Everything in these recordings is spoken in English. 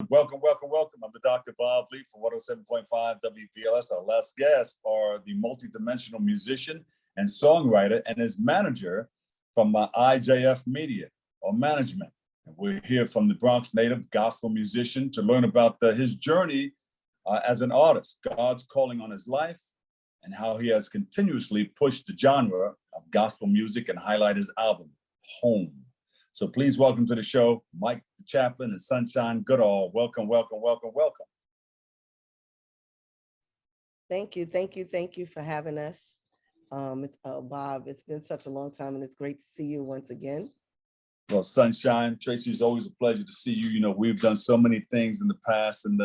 Welcome, welcome, welcome. I'm the Dr. Bob Lee from 107.5 WVLS. Our last guests are the multidimensional musician and songwriter and his manager from IJF Media or Management. And we're here from the Bronx native gospel musician to learn about his journey as an artist, God's calling on his life, and how he has continuously pushed the genre of gospel music and highlight his album, Home. So please welcome to the show, Mike The Chaplain and Sunshine Woodall. Welcome, welcome, welcome, welcome. Thank you for having us. Bob, it's been such a long time and it's great to see you once again. Well, Sunshine, Tracy, it's always a pleasure to see you. You know, we've done so many things in the past, and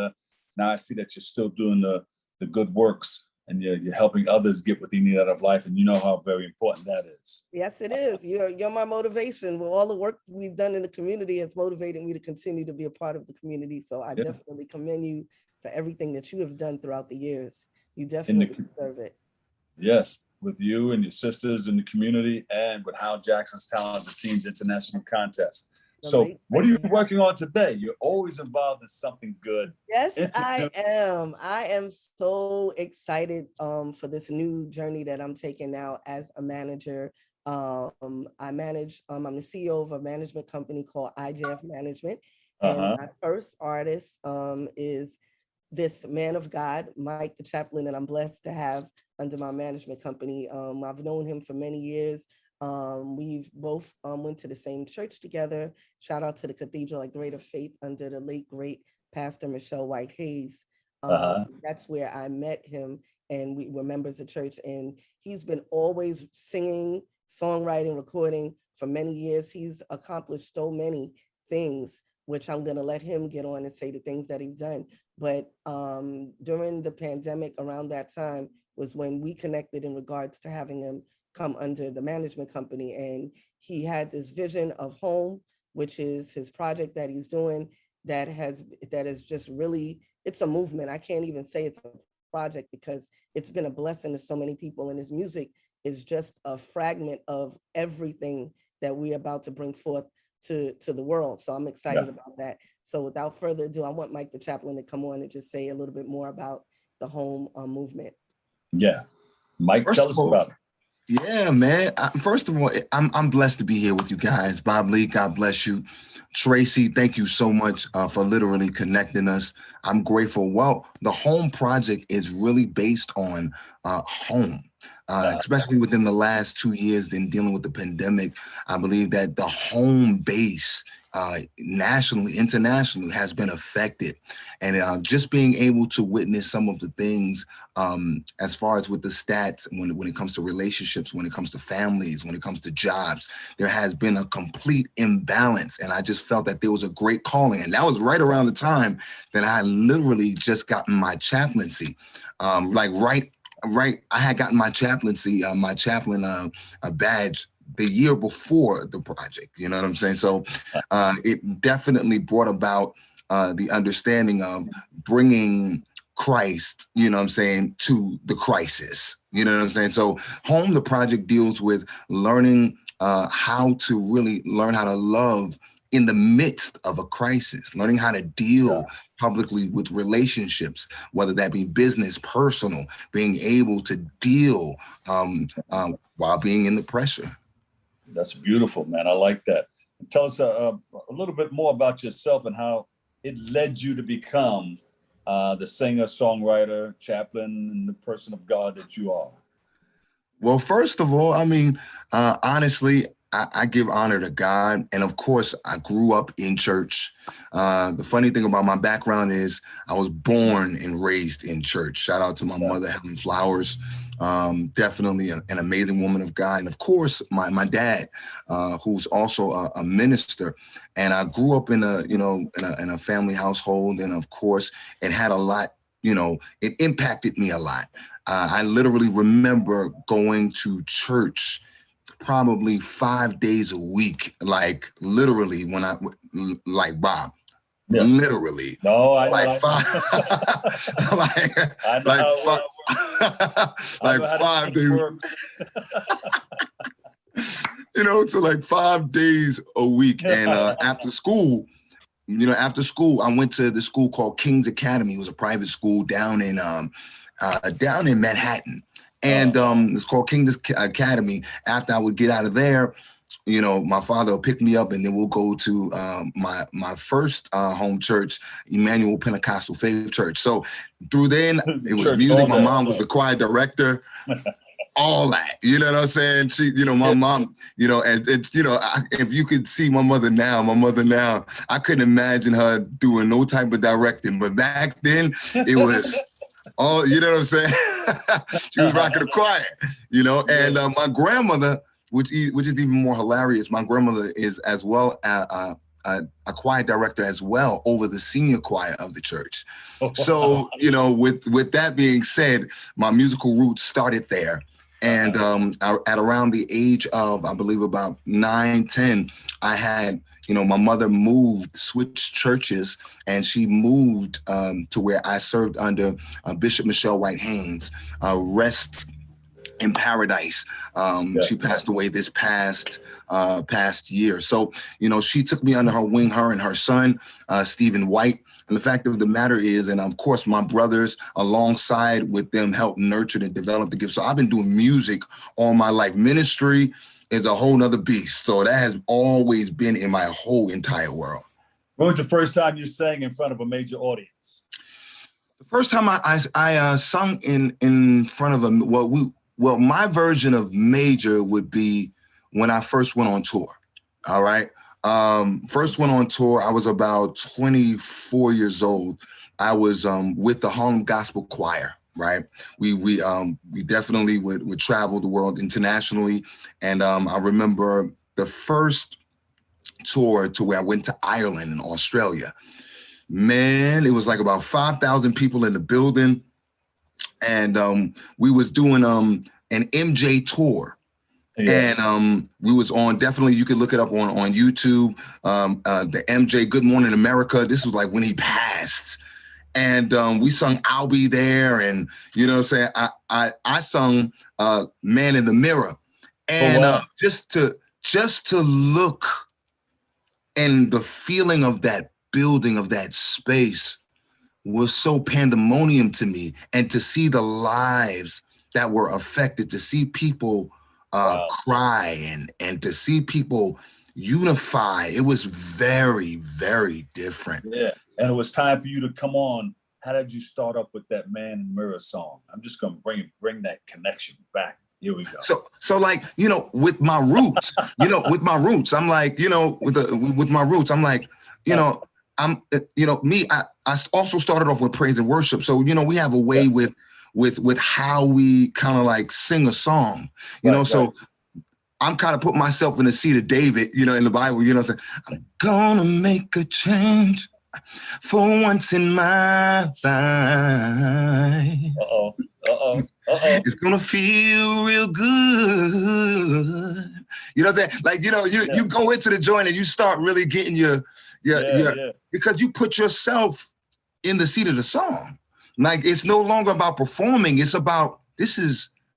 now I see that you're still doing the good works, and you're helping others get what they need out of life, and you know how very important that is. Yes, it is. You're my motivation. Well, all the work we've done in the community has motivated me to continue to be a part of the community. So I definitely commend you for everything that you have done throughout the years. You definitely deserve it. Yes, with you and your sisters in the community, and with Hal Jackson's Talented Teens International Contest. So what are you working on today? You're always involved in something good. Yes, I am. I am so excited for this new journey that I'm taking now as a manager. I'm the CEO of a management company called IJF Management. And my first artist is this man of God, Mike The Chaplain, that I'm blessed to have under my management company. I've known him for many years. We've both went to the same church together. Shout out to the Cathedral at Greater Faith under the late, great Pastor Michelle White Hayes. That's where I met him, and we were members of church. And he's been always singing, songwriting, recording for many years. He's accomplished so many things, which I'm going to let him get on and say the things that he's done. But during the pandemic, around that time was when we connected in regards to having him come under the management company. And he had this vision of Home, which is his project that he's doing that is just really, it's a movement. I can't even say it's a project because it's been a blessing to so many people, and his music is just a fragment of everything that we're about to bring forth to the world. So I'm excited about that. So without further ado, I want Mike The Chaplain to come on and just say a little bit more about the Home movement. Yeah, Mike, tell us about it. Yeah, man. First of all, I'm blessed to be here with you guys. Bob Lee, God bless you. Tracy, thank you so much for literally connecting us. I'm grateful. Well, the Home project is really based on home, especially within the last 2 years in dealing with the pandemic. I believe that the home base nationally, internationally has been affected. And just being able to witness some of the things as far as with the stats, when it comes to relationships, when it comes to families, when it comes to jobs, there has been a complete imbalance. And I just felt that there was a great calling. And that was right around the time that I literally just gotten my chaplaincy. I had gotten my chaplaincy, my chaplain badge the year before the project, you know what I'm saying? So it definitely brought about the understanding of bringing Christ, you know what I'm saying, to the crisis, you know what I'm saying? So Home, the project deals with learning how to really learn how to love in the midst of a crisis, learning how to deal publicly with relationships, whether that be business, personal, being able to deal while being in the pressure. That's beautiful, man. I like that. And tell us a little bit more about yourself and how it led you to become the singer, songwriter, chaplain, and the person of God that you are. Well, first of all, I mean, honestly, I give honor to God. And of course, I grew up in church. The funny thing about my background is I was born and raised in church. Shout out to my mother, Helen Flowers. Definitely an amazing woman of God. And of course, my dad, who's also a minister. And I grew up in a family household. And of course, it had a lot, it impacted me a lot. I literally remember going to church probably 5 days a week, like literally like Bob. Yeah. Literally. No, I like five, like 5 days. So like 5 days a week. And after school, after school, I went to the school called King's Academy. It was a private school down in Manhattan. And it's called King's Academy. After I would get out of there, my father will pick me up, and then we'll go to my first home church, Emmanuel Pentecostal Faith Church. So through then, it was music. My mom was the choir director. All that, you know what I'm saying? She, my mom, if you could see my mother now, I couldn't imagine her doing no type of directing. But back then, it was all, you know what I'm saying? She was rocking the choir, and my grandmother, which is even more hilarious, my grandmother is as well a choir director as well over the senior choir of the church. So, with that being said, my musical roots started there. And at around the age of, I believe, about 9, 10, I had, my mother switched churches, and she moved to where I served under Bishop Michelle White Haynes, rest in paradise. She passed away this past year. So, she took me under her wing, her and her son, Stephen White. And the fact of the matter is, and of course, my brothers alongside with them helped nurture and develop the gift. So I've been doing music all my life. Ministry is a whole nother beast. So that has always been in my whole entire world. When was the first time you sang in front of a major audience? The first time I sung in front of my version of major would be when I first went on tour. All right. First went on tour, I was about 24 years old. I was with the Harlem Gospel Choir, right? We definitely would travel the world internationally. And I remember the first tour to where I went to Ireland and Australia. Man, it was like about 5,000 people in the building. And we was doing an MJ tour. Yeah. And we was on, definitely you could look it up on YouTube, the MJ Good Morning America. This was like when he passed. And we sung I'll Be There, and you know what I'm saying? I sung Man in the Mirror. And just to look and the feeling of that building, of that space, was so pandemonium to me. And to see the lives that were affected, to see people cry and to see people unify, it was very, very different. Yeah, and it was time for you to come on. How did you start up with that Man in the Mirror song? I'm just gonna bring that connection back. Here we go. So like, with my roots, I'm like, with my roots, I'm like, I also started off with praise and worship. So, we have a way with how we kind of like sing a song, so I'm kind of putting myself in the seat of David, in the Bible, saying, I'm gonna make a change for once in my life. It's gonna feel real good. You know what I'm saying? Like, you go into the joint and you start really getting your because you put yourself in the seat of the song. Like, it's no longer about performing. It's about,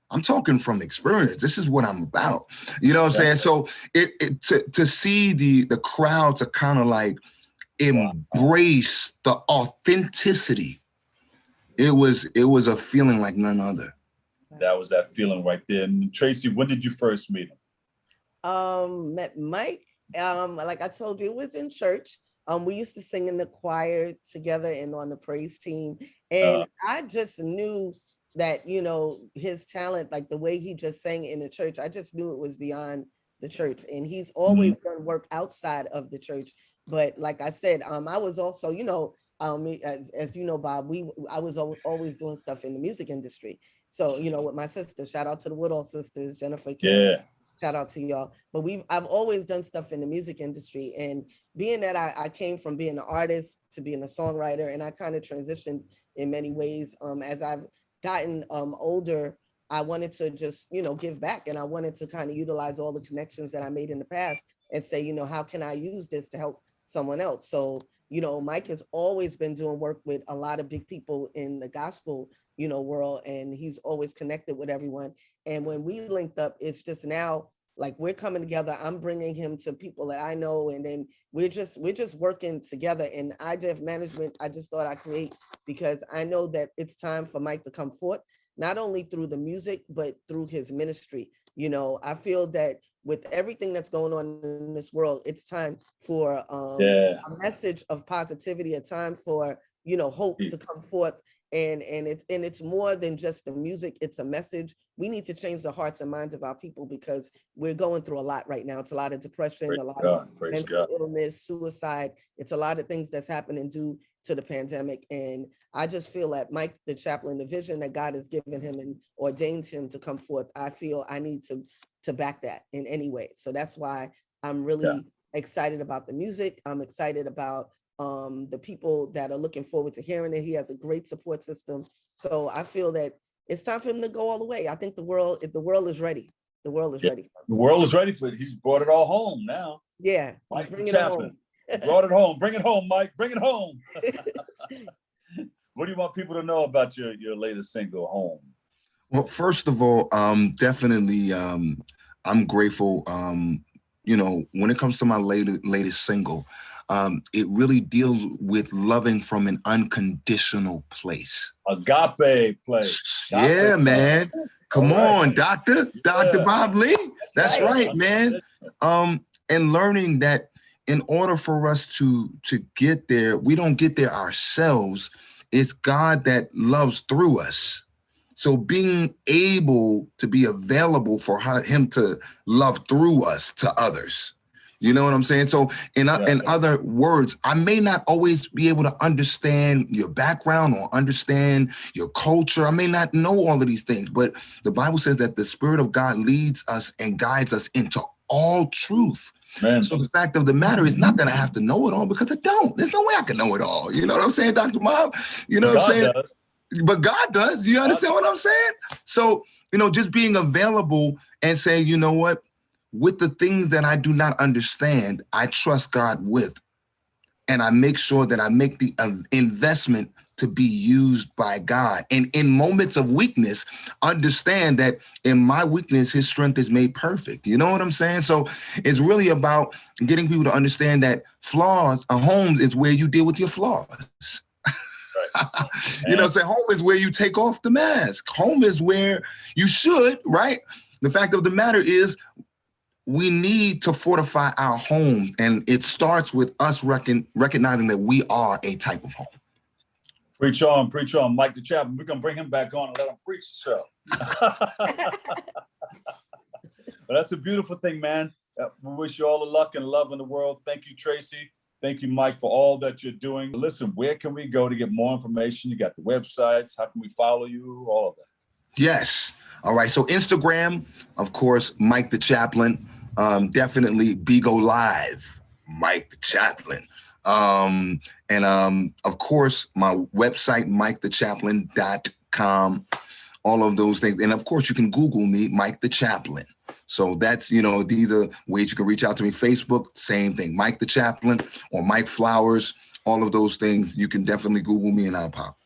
I'm talking from experience. This is what I'm about. You know what I'm saying? So to see the crowd to kind of like embrace the authenticity, it was a feeling like none other. That was that feeling right there. And Tracy, when did you first meet him? Met Mike. Like I told you, it was in church. We used to sing in the choir together and on the praise team. And I just knew that, his talent, like the way he just sang in the church, I just knew it was beyond the church. And he's always done work outside of the church. But like I said, I was also, as you know, Bob, I was always doing stuff in the music industry. So, with my sister, shout out to the Woodall sisters, Jennifer, Kim, shout out to y'all. But I've always done stuff in the music industry. And being that I came from being an artist to being a songwriter, and I kind of transitioned in many ways. As I've gotten older, I wanted to just, give back. And I wanted to kind of utilize all the connections that I made in the past and say, how can I use this to help someone else? So, Mike has always been doing work with a lot of big people in the gospel, world, and he's always connected with everyone. And when we linked up, it's just now Like we're coming together. I'm bringing him to people that I know, and then we're just working together. And IJF management, I just thought I'd create because I know that it's time for Mike to come forth, not only through the music, but through his ministry. You know, I feel that with everything that's going on in this world, it's time for a message of positivity, a time for, you know, hope to come forth. And it's more than just the music, it's a message. We need to change the hearts and minds of our people because we're going through a lot right now. It's a lot of depression, a lot of mental illness, suicide. It's a lot of things that's happening due to the pandemic. And I just feel that Mike the Chaplain, the vision that God has given him and ordains him to come forth, I feel I need to back that in any way. So that's why I'm really excited about the music. I'm excited about the people that are looking forward to hearing it. He has a great support system. So I feel that it's time for him to go all the way. I think the world is ready. The world is ready. The world is ready for it. He's brought it all home now. Yeah. Mike the Chaplain. Brought it home. Bring it home, Mike. Bring it home. What do you want people to know about your latest single, Home? Well, first of all, definitely, I'm grateful. You know, when it comes to my latest single, it really deals with loving from an unconditional place. Agape place. Yeah, man. Come on, Dr. Bob Lee. That's right, man. And learning that in order for us to get there, we don't get there ourselves. It's God that loves through us. So being able to be available for him to love through us to others. You know what I'm saying? So in other words, I may not always be able to understand your background or understand your culture. I may not know all of these things, but the Bible says that the Spirit of God leads us and guides us into all truth. Man. So the fact of the matter is not that I have to know it all, because I don't. There's no way I can know it all. You know what I'm saying, Dr. Bob? You know what I'm saying? Does. But God does. You understand what I'm saying? So, you know, just being available and saying, you know what? With the things that I do not understand, I trust God with. And I make sure that I make the investment to be used by God. And in moments of weakness, understand that in my weakness, his strength is made perfect. You know what I'm saying? So it's really about getting people to understand that homes is where you deal with your flaws. You know, say home is where you take off the mask. Home is where you should, right? The fact of the matter is, we need to fortify our home, and it starts with us recognizing that we are a type of home. Preach on, Mike the Chaplain. We're gonna bring him back on and let him preach the show. But that's a beautiful thing, man. We wish you all the luck and love in the world. Thank you, Tracy. Thank you, Mike, for all that you're doing. Listen, where can we go to get more information? You got the websites. How can we follow you? All of that. Yes. All right. So Instagram, of course, Mike the Chaplain. Definitely Bigo Live, Mike the Chaplain. And of course, my website, MikeTheChaplain.com, all of those things. And of course, you can Google me, Mike the Chaplain. So that's, you know, these are ways you can reach out to me. Facebook, same thing, Mike the Chaplain or Mike Flowers, all of those things. You can definitely Google me and I'll pop.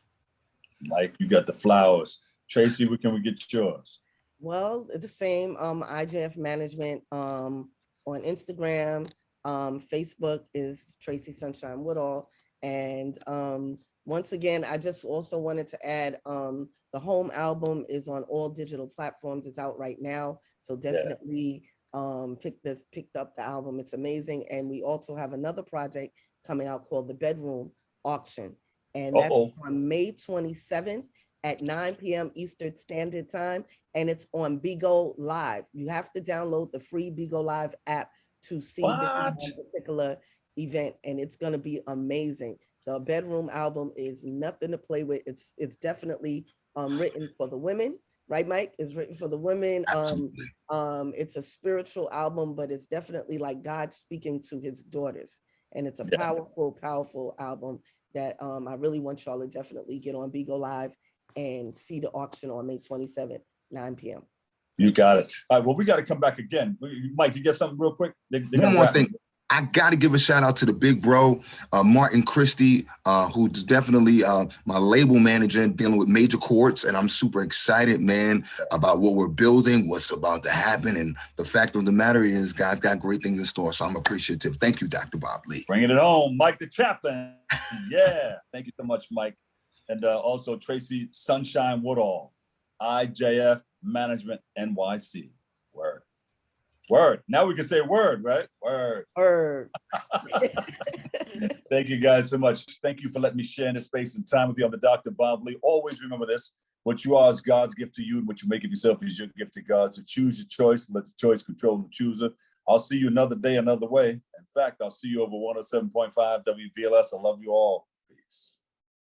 Mike, you got the flowers. Tracy, where can we get yours? Well, it's the same, IJF Management on Instagram. Facebook is Tracy Sunshine Woodall. And once again, I just also wanted to add, the Home album is on all digital platforms. It's out right now. So definitely picked up the album. It's amazing. And we also have another project coming out called The Bedroom Auction. And that's on May 27th. At 9 p.m. Eastern Standard Time, and it's on Bigo Live. You have to download the free Bigo Live app to see this particular event, and it's going to be amazing. The Bedroom album is nothing to play with. It's definitely written for the women, right, Mike? It's written for the women. It's a spiritual album, but it's definitely like God speaking to his daughters, and it's a powerful album that I really want y'all to definitely get on Bigo Live and see the auction on May 27th, 9 p.m. You got it. All right, well, we got to come back again. Mike, you get something real quick? One more thing. I got to give a shout out to the big bro, Martin Christie, who's definitely my label manager dealing with major courts. And I'm super excited, man, about what we're building, what's about to happen. And the fact of the matter is God's got great things in store. So I'm appreciative. Thank you, Dr. Bob Lee. Bringing it home, Mike The Chaplain. Yeah. Thank you so much, Mike. And also Tracy Sunshine Woodall, IJF Management NYC. Word. Word. Now we can say word, right? Word. Word. Thank you guys so much. Thank you for letting me share in this space and time with you. I'm the Dr. Bob Lee. Always remember this. What you are is God's gift to you, and what you make of yourself is your gift to God. So choose your choice and let the choice control the chooser. I'll see you another day, another way. In fact, I'll see you over 107.5 WVLS. I love you all. Peace.